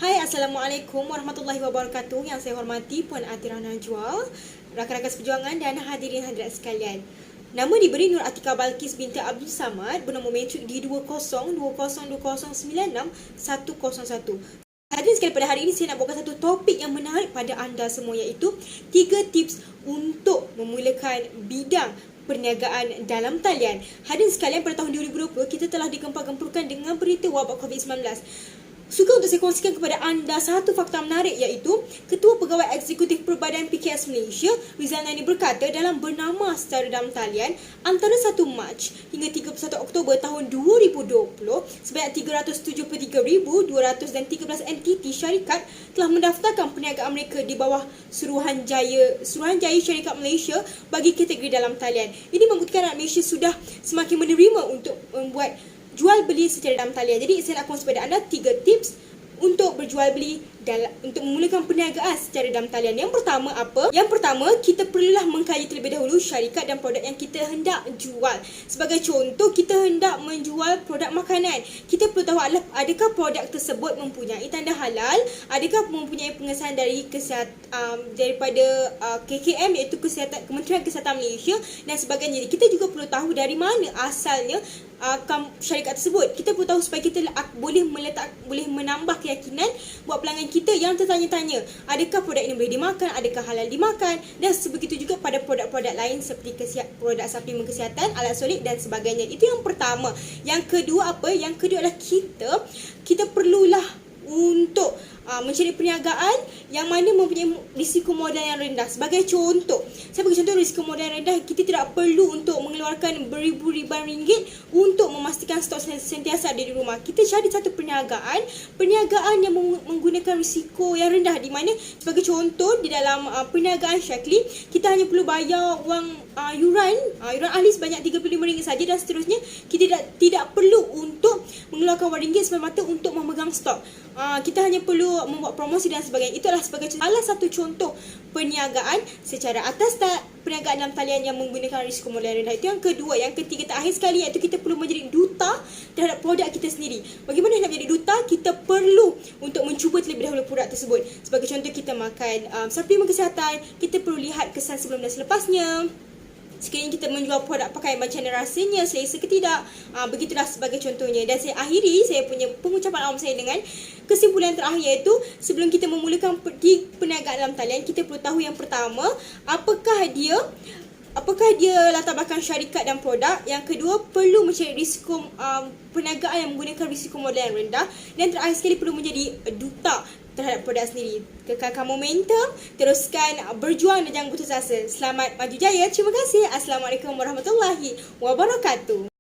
Hai, Assalamualaikum warahmatullahi wabarakatuh. Yang saya hormati Puan Atira Najwa, rakan-rakan seperjuangan dan hadirin hadirat sekalian. Nama diberi Nur Atika Balkis binti Abdul Samad bernama matrik di 202020961101. Hadirin sekalian, pada hari ini saya nak bawakan satu topik yang menarik pada anda semua, iaitu 3 tips untuk memulakan bidang perniagaan dalam talian. Hadirin sekalian, pada tahun 2020 kita telah digempar-gemburkan dengan berita wabak COVID-19. Suka untuk saya kongsikan kepada anda satu fakta menarik, iaitu Ketua Pegawai Eksekutif Perbadan PKS Malaysia, Rizal Naini, berkata dalam bernama secara dalam talian antara 1 Mac hingga 31 Oktober tahun 2020, sebanyak 373,213 entiti syarikat telah mendaftarkan perniagaan mereka di bawah Suruhanjaya Syarikat Malaysia bagi kategori dalam talian. Ini membuktikan rakyat Malaysia sudah semakin menerima untuk membuat jual beli secara dalam talian. Jadi saya nak kongsi kepada anda 3 tips untuk berjual beli untuk memulakan perniagaan secara dalam talian. Yang pertama apa? Yang pertama, kita perlulah mengkaji terlebih dahulu syarikat dan produk yang kita hendak jual. Sebagai contoh, kita hendak menjual produk makanan. Kita perlu tahu adakah produk tersebut mempunyai tanda halal, adakah mempunyai pengesahan dari daripada KKM, iaitu Kementerian Kesihatan Malaysia dan sebagainya. Jadi kita juga perlu tahu dari mana asalnya syarikat tersebut. Kita perlu tahu supaya kita boleh menambah keyakinan buat pelanggan kita yang tertanya-tanya, adakah produk ini boleh dimakan, adakah halal dimakan, dan sebegitu juga pada produk-produk lain seperti produk suplemen kesihatan, alat solid dan sebagainya. Itu yang pertama. Yang kedua apa? Yang kedua adalah kita perlulah untuk mencari perniagaan yang mana mempunyai risiko modal yang rendah. Sebagai contoh, saya bagi contoh risiko modal yang rendah, kita tidak perlu untuk mengeluarkan beribu-ribuan ringgit untuk memastikan stok sentiasa ada di rumah. Kita cari satu perniagaan yang menggunakan risiko yang rendah, di mana sebagai contoh di dalam perniagaan Syakli, kita hanya perlu bayar wang yuran ahli sebanyak RM35 saja, dan seterusnya kita tidak perlu untuk mengeluarkan wang ringgit semata-mata untuk memegang stok. Kita hanya perlu membuat promosi dan sebagainya. Itulah sebagai salah satu contoh perniagaan secara atas perniagaan dalam talian yang menggunakan risiko modal rendah. Itu yang kedua. Yang ketiga terakhir sekali, iaitu kita perlu menjadi duta terhadap produk kita sendiri. Bagaimana nak menjadi duta? Kita perlu untuk mencuba terlebih dahulu produk tersebut. Sebagai contoh, kita makan suplemen kesihatan, kita perlu lihat kesan sebelum dan selepasnya. Sekiranya kita menjual produk pakaian, macam mana rasanya, selesa ke tidak. Begitulah sebagai contohnya. Dan saya akhiri saya punya pengucapan awam saya dengan kesimpulan terakhir, iaitu sebelum kita memulakan perniagaan dalam talian, kita perlu tahu yang pertama, apakah dia latar belakang syarikat dan produk. Yang kedua, perlu mencari risiko perniagaan yang menggunakan risiko modal yang rendah. Dan terakhir sekali, perlu menjadi duta terhadap produk sendiri. Kekalkan momentum, teruskan berjuang dan jangan putus asa. Selamat maju jaya. Terima kasih. Assalamualaikum warahmatullahi wabarakatuh.